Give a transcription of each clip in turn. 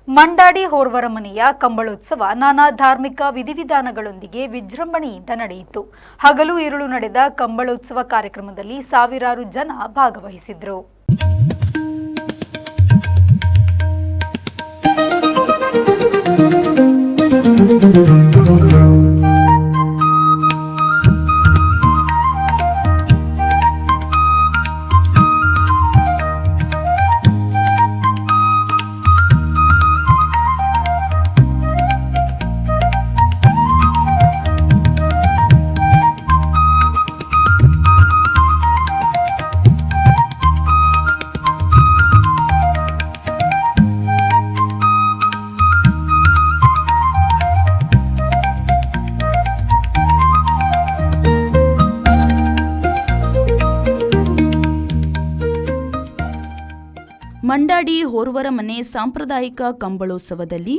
ಮಂಡಾಡಿ ಹೋರ್ವರ ಮನೆಯ ಕಂಬಳೋತ್ಸವ ನಾನಾ ಧಾರ್ಮಿಕ ವಿಧಿವಿಧಾನಗಳೊಂದಿಗೆ ವಿಜೃಂಭಣೆಯಿಂದ ನಡೆಯಿತು. ಹಗಲು ಇರುಳು ನಡೆದ ಕಂಬಳೋತ್ಸವ ಕಾರ್ಯಕ್ರಮದಲ್ಲಿ ಸಾವಿರಾರು ಜನ ಭಾಗವಹಿಸಿದ್ರು. ಮಂಡಾಡಿ ಹೋರ್ವರ ಮನೆ ಸಾಂಪ್ರದಾಯಿಕ ಕಂಬಳೋತ್ಸವದಲ್ಲಿ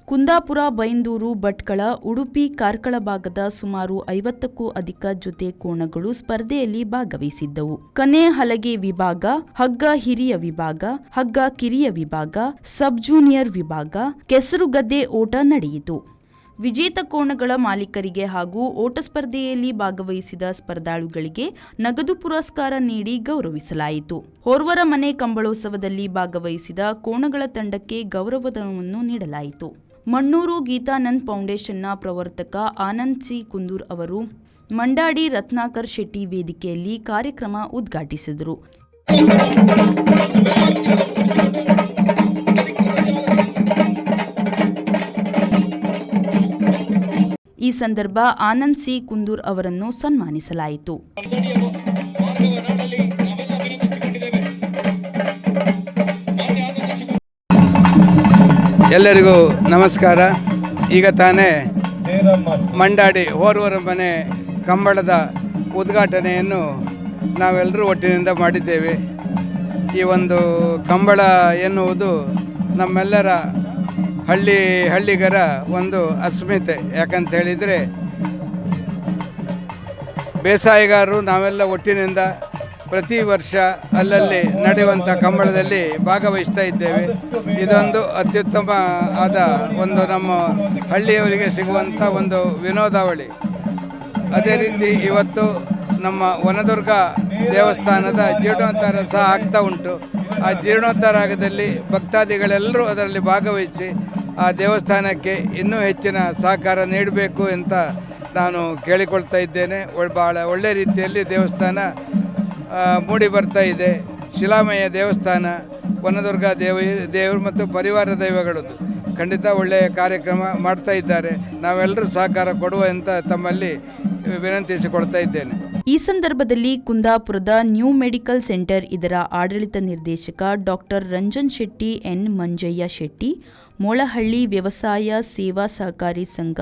ಕುಂದಾಪುರ, ಬೈಂದೂರು, ಭಟ್ಕಳ, ಉಡುಪಿ, ಕಾರ್ಕಳ ಭಾಗದ ಸುಮಾರು 50ಕ್ಕೂ ಅಧಿಕ ಜೊತೆ ಕೋಣಗಳು ಸ್ಪರ್ಧೆಯಲ್ಲಿ ಭಾಗವಹಿಸಿದ್ದವು. ಕನೆ ಹಲಗೆ ವಿಭಾಗ, ಹಗ್ಗ ಹಿರಿಯ ವಿಭಾಗ, ಹಗ್ಗ ಕಿರಿಯ ವಿಭಾಗ, ಸಬ್ ಜೂನಿಯರ್ ವಿಭಾಗ, ಕೆಸರುಗದ್ದೆ ಓಟ ನಡೆಯಿತು. ವಿಜೇತ ಕೋಣಗಳ ಮಾಲೀಕರಿಗೆ ಹಾಗೂ ಓಟ ಸ್ಪರ್ಧೆಯಲ್ಲಿ ಭಾಗವಹಿಸಿದ ಸ್ಪರ್ಧಾಳುಗಳಿಗೆ ನಗದು ಪುರಸ್ಕಾರ ನೀಡಿ ಗೌರವಿಸಲಾಯಿತು. ಹೋರ್ವರ ಮನೆ ಕಂಬಳೋತ್ಸವದಲ್ಲಿ ಭಾಗವಹಿಸಿದ ಕೋಣಗಳ ತಂಡಕ್ಕೆ ಗೌರವಧನವನ್ನು ನೀಡಲಾಯಿತು. ಮಣ್ಣೂರು ಗೀತಾನಂದ್ ಫೌಂಡೇಶನ್ನ ಪ್ರವರ್ತಕ ಆನಂದ್ ಸಿ ಕುಂದೂರ್ ಅವರು ಮಂಡಾಡಿ ರತ್ನಾಕರ್ ಶೆಟ್ಟಿ ವೇದಿಕೆಯಲ್ಲಿ ಕಾರ್ಯಕ್ರಮ ಉದ್ಘಾಟಿಸಿದರು. ಈ ಸಂದರ್ಭ ಆನಂದ್ ಸಿ ಕುಂದೂರ್ ಅವರನ್ನು ಸನ್ಮಾನಿಸಲಾಯಿತು. ಎಲ್ಲರಿಗೂ ನಮಸ್ಕಾರ. ಈಗ ತಾನೇ ಮಂಡಾಡಿ ಹೋರ್ವರ ಮನೆ ಕಂಬಳದ ಉದ್ಘಾಟನೆಯನ್ನು ನಾವೆಲ್ಲರೂ ಒಟ್ಟಿನಿಂದ ಮಾಡಿದ್ದೇವೆ. ಈ ಒಂದು ಕಂಬಳ ಎನ್ನುವುದು ನಮ್ಮೆಲ್ಲರ ಹಳ್ಳಿಗರ ಒಂದು ಅಸ್ಮಿತೆ. ಯಾಕಂತ ಹೇಳಿದರೆ ಬೇಸಾಯಗಾರರು ನಾವೆಲ್ಲ ಒಟ್ಟಿನಿಂದ ಪ್ರತಿ ವರ್ಷ ಅಲ್ಲಲ್ಲಿ ನಡೆಯುವಂಥ ಕಂಬಳದಲ್ಲಿ ಭಾಗವಹಿಸ್ತಾ ಇದ್ದೇವೆ. ಇದೊಂದು ಅತ್ಯುತ್ತಮ ಆದ ಒಂದು ನಮ್ಮ ಹಳ್ಳಿಯವರಿಗೆ ಸಿಗುವಂಥ ಒಂದು ವಿನೋದಾವಳಿ. ಅದೇ ರೀತಿ ಇವತ್ತು ನಮ್ಮ ವನದುರ್ಗ ದೇವಸ್ಥಾನದ ಜೀರ್ಣೋದ್ಧಾರ ಸಹ ಆಗ್ತಾ ಉಂಟು. ಆ ಜೀರ್ಣೋದ್ಧಾರದಲ್ಲಿ ಭಕ್ತಾದಿಗಳೆಲ್ಲರೂ ಅದರಲ್ಲಿ ಭಾಗವಹಿಸಿ ಆ ದೇವಸ್ಥಾನಕ್ಕೆ ಇನ್ನೂ ಹೆಚ್ಚಿನ ಸಹಕಾರ ನೀಡಬೇಕು ಅಂತ ನಾನು ಕೇಳಿಕೊಳ್ತಾ ಇದ್ದೇನೆ. ಭಾಳ ಒಳ್ಳೆಯ ರೀತಿಯಲ್ಲಿ ದೇವಸ್ಥಾನ ಮೂಡಿ ಬರ್ತಾ ಇದೆ. ಶಿಲಾಮಯ ದೇವಸ್ಥಾನ, ವನದುರ್ಗ ದೇವರು ಮತ್ತು ಪರಿವಾರ ದೈವಗಳದ್ದು ಖಂಡಿತ ಒಳ್ಳೆಯ ಕಾರ್ಯಕ್ರಮ ಮಾಡ್ತಾ ಇದ್ದಾರೆ. ನಾವೆಲ್ಲರೂ ಸಹಕಾರ ಕೊಡುವ ಅಂತ ತಮ್ಮಲ್ಲಿ ವಿನಂತಿಸಿಕೊಳ್ತಾ ಇದ್ದೇನೆ. ಈ ಸಂದರ್ಭದಲ್ಲಿ ಕುಂದಾಪುರದ ನ್ಯೂ ಮೆಡಿಕಲ್ ಸೆಂಟರ್ ಇದರ ಆಡಳಿತ ನಿರ್ದೇಶಕ ಡಾಕ್ಟರ್ ರಂಜನ್ ಶೆಟ್ಟಿ, ಎನ್ ಮಂಜಯ್ಯ ಶೆಟ್ಟಿ, ಮೊಳಹಳ್ಳಿ ವ್ಯವಸಾಯ ಸೇವಾ ಸಹಕಾರಿ ಸಂಘ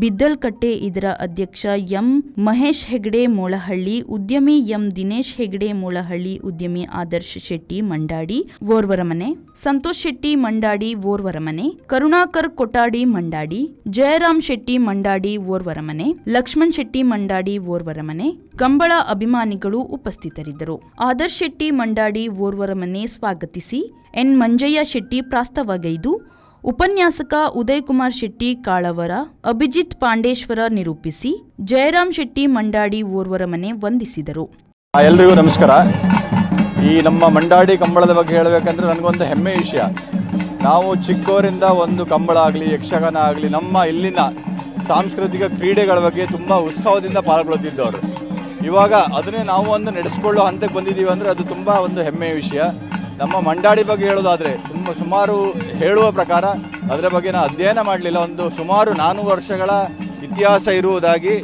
ಬಿದ್ದಲ್ಕಟ್ಟೆ ಇದರ ಅಧ್ಯಕ್ಷ ಎಂ ಮಹೇಶ್ ಹೆಗಡೆ ಮೊಳಹಳ್ಳಿ, ಉದ್ಯಮಿ ಎಂ ದಿನೇಶ್ ಹೆಗಡೆ ಮೊಳಹಳ್ಳಿ, ಉದ್ಯಮಿ ಆದರ್ಶ್ ಶೆಟ್ಟಿ ಮಂಡಾಡಿ ಓರ್ವರ ಮನೆ, ಸಂತೋಷ್ ಶೆಟ್ಟಿ ಮಂಡಾಡಿ ಓರ್ವರ ಮನೆ, ಕರುಣಾಕರ್ ಕೊಟಾಡಿ ಮಂಡಾಡಿ, ಜಯರಾಮ್ ಶೆಟ್ಟಿ ಮಂಡಾಡಿ ಓರ್ವರ ಮನೆ, ಲಕ್ಷ್ಮಣ್ ಶೆಟ್ಟಿ ಮಂಡಾಡಿ ಓರ್ವರ ಮನೆ, ಕಂಬಳ ಅಭಿಮಾನಿಗಳು ಉಪಸ್ಥಿತರಿದ್ದರು. ಆದರ್ಶ್ ಶೆಟ್ಟಿ ಮಂಡಾಡಿ ಓರ್ವರ ಮನೆ ಸ್ವಾಗತಿಸಿ ಎನ್ ಮಂಜಯ್ಯ ಶೆಟ್ಟಿ ಪ್ರಾಸ್ತವಗೈದು, ಉಪನ್ಯಾಸಕ ಉದಯ್ ಕುಮಾರ್ ಶೆಟ್ಟಿ ಕಾಳವರ, ಅಭಿಜಿತ್ ಪಾಂಡೇಶ್ವರ ನಿರೂಪಿಸಿ, ಜಯರಾಮ್ ಶೆಟ್ಟಿ ಮಂಡಾಡಿ ಓರ್ವರ ಮನೆ ವಂದಿಸಿದರು. ಎಲ್ರಿಗೂ ನಮಸ್ಕಾರ. ಈ ನಮ್ಮ ಮಂಡಾಡಿ ಕಂಬಳದ ಬಗ್ಗೆ ಹೇಳಬೇಕಂದ್ರೆ ನನಗೊಂದು ಹೆಮ್ಮೆ ವಿಷಯ. ನಾವು ಚಿಕ್ಕವರಿಂದ ಒಂದು ಕಂಬಳ ಆಗಲಿ, ಯಕ್ಷಗಾನ ಆಗಲಿ, ನಮ್ಮ ಇಲ್ಲಿನ ಸಾಂಸ್ಕೃತಿಕ ಕ್ರೀಡೆಗಳ ಬಗ್ಗೆ ತುಂಬ ಉತ್ಸವದಿಂದ ಪಾಲ್ಗೊಳ್ಳುತ್ತಿದ್ದವರು. ಇವಾಗ ಅದನ್ನೇ ನಾವು ಒಂದು ನಡೆಸ್ಕೊಳ್ಳೋ ಹಂತಕ್ಕೆ ಬಂದಿದ್ದೀವಿ ಅಂದರೆ ಅದು ತುಂಬ ಒಂದು ಹೆಮ್ಮೆಯ ವಿಷಯ. ನಮ್ಮ ಮಂಡಾಡಿ ಬಗ್ಗೆ ಹೇಳೋದಾದರೆ ಸುಮಾರು ಹೇಳುವ ಪ್ರಕಾರ ಅದರ ಬಗ್ಗೆ ನಾನು ಅಧ್ಯಯನ ಮಾಡಲಿಲ್ಲ. ಒಂದು ಸುಮಾರು 400 ವರ್ಷಗಳ ಇತಿಹಾಸ ಇರುವುದಾಗಿ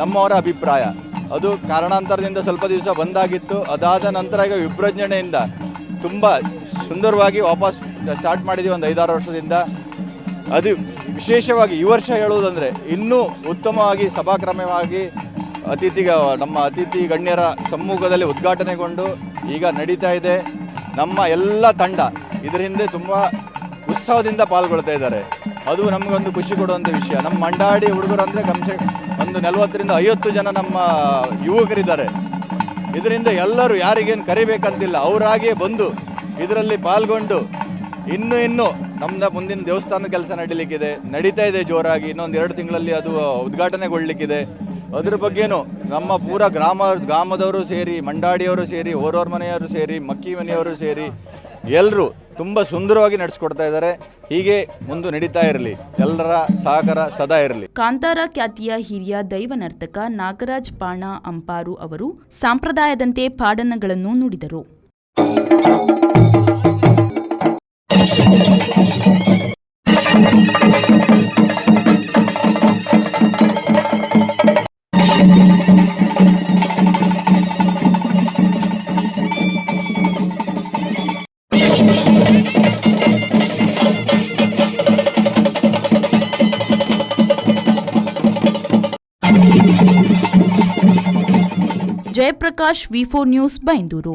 ನಮ್ಮವರ ಅಭಿಪ್ರಾಯ. ಅದು ಕಾರಣಾಂತರದಿಂದ ಸ್ವಲ್ಪ ದಿವಸ ಬಂದಾಗಿತ್ತು. ಅದಾದ ನಂತರ ಈಗ ವಿಭಜನೆಯಿಂದ ತುಂಬ ಸುಂದರವಾಗಿ ವಾಪಸ್ ಸ್ಟಾರ್ಟ್ ಮಾಡಿದ್ದೀವಿ ಒಂದು 5-6 ವರ್ಷದಿಂದ. ಅದು ವಿಶೇಷವಾಗಿ ಈ ವರ್ಷ ಹೇಳುವುದಂದರೆ ಇನ್ನೂ ಉತ್ತಮವಾಗಿ ಸಭಾಕ್ರಮವಾಗಿ ನಮ್ಮ ಅತಿಥಿ ಗಣ್ಯರ ಸಮ್ಮುಖದಲ್ಲಿ ಉದ್ಘಾಟನೆಗೊಂಡು ಈಗ ನಡೀತಾ ಇದೆ. ನಮ್ಮ ಎಲ್ಲ ತಂಡ ಇದರ ಹಿಂದೆ ತುಂಬ ಉತ್ಸವದಿಂದ ಪಾಲ್ಗೊಳ್ತಾ ಇದ್ದಾರೆ. ಅದು ನಮಗೊಂದು ಖುಷಿ ಕೊಡುವಂಥ ವಿಷಯ. ನಮ್ಮ ಮಂಡಾಡಿ ಹುಡುಗರು ಅಂದರೆ ಕಮ್ಸೆ ಒಂದು 40ರಿಂದ 50 ಜನ ನಮ್ಮ ಯುವಕರಿದ್ದಾರೆ. ಇದರಿಂದ ಎಲ್ಲರೂ ಯಾರಿಗೇನು ಕರಿಬೇಕಂತಿಲ್ಲ, ಅವರಾಗಿಯೇ ಬಂದು ಇದರಲ್ಲಿ ಪಾಲ್ಗೊಂಡು ಇನ್ನೂ ನಮ್ದು ಮುಂದಿನ ದೇವಸ್ಥಾನದ ಕೆಲಸ ನಡೀತಾ ಇದೆ ಜೋರಾಗಿ. ಇನ್ನೊಂದು 2 ತಿಂಗಳಲ್ಲಿ ಅದು ಉದ್ಘಾಟನೆಗೊಳ್ಳಲಿಕ್ಕಿದೆ. ಅದ್ರ ಬಗ್ಗೆನೂ ನಮ್ಮ ಪೂರ ಗ್ರಾಮದವರು ಸೇರಿ, ಮಂಡಾಡಿಯವರು ಸೇರಿ, ಓರೋರ್ ಮನೆಯವರು ಸೇರಿ, ಮಕ್ಕಿ ಮನೆಯವರು ಸೇರಿ ಎಲ್ಲರೂ ತುಂಬ ಸುಂದರವಾಗಿ ನಡೆಸ್ಕೊಡ್ತಾ ಇದ್ದಾರೆ. ಹೀಗೆ ಮುಂದೆ ನಡೀತಾ ಇರಲಿ, ಎಲ್ಲರ ಸಹಕಾರ ಸದಾ ಇರಲಿ. ಕಾಂತಾರ ಖ್ಯಾತಿಯ ಹಿರಿಯ ದೈವನರ್ತಕ ನಾಗರಾಜ್ ಪಾಣ ಅಂಪಾರು ಅವರು ಸಂಪ್ರದಾಯದಂತೆ ಪಾಡನಗಳನ್ನು ನುಡಿದರು. Jayaprakash, V4 news, Byndoor.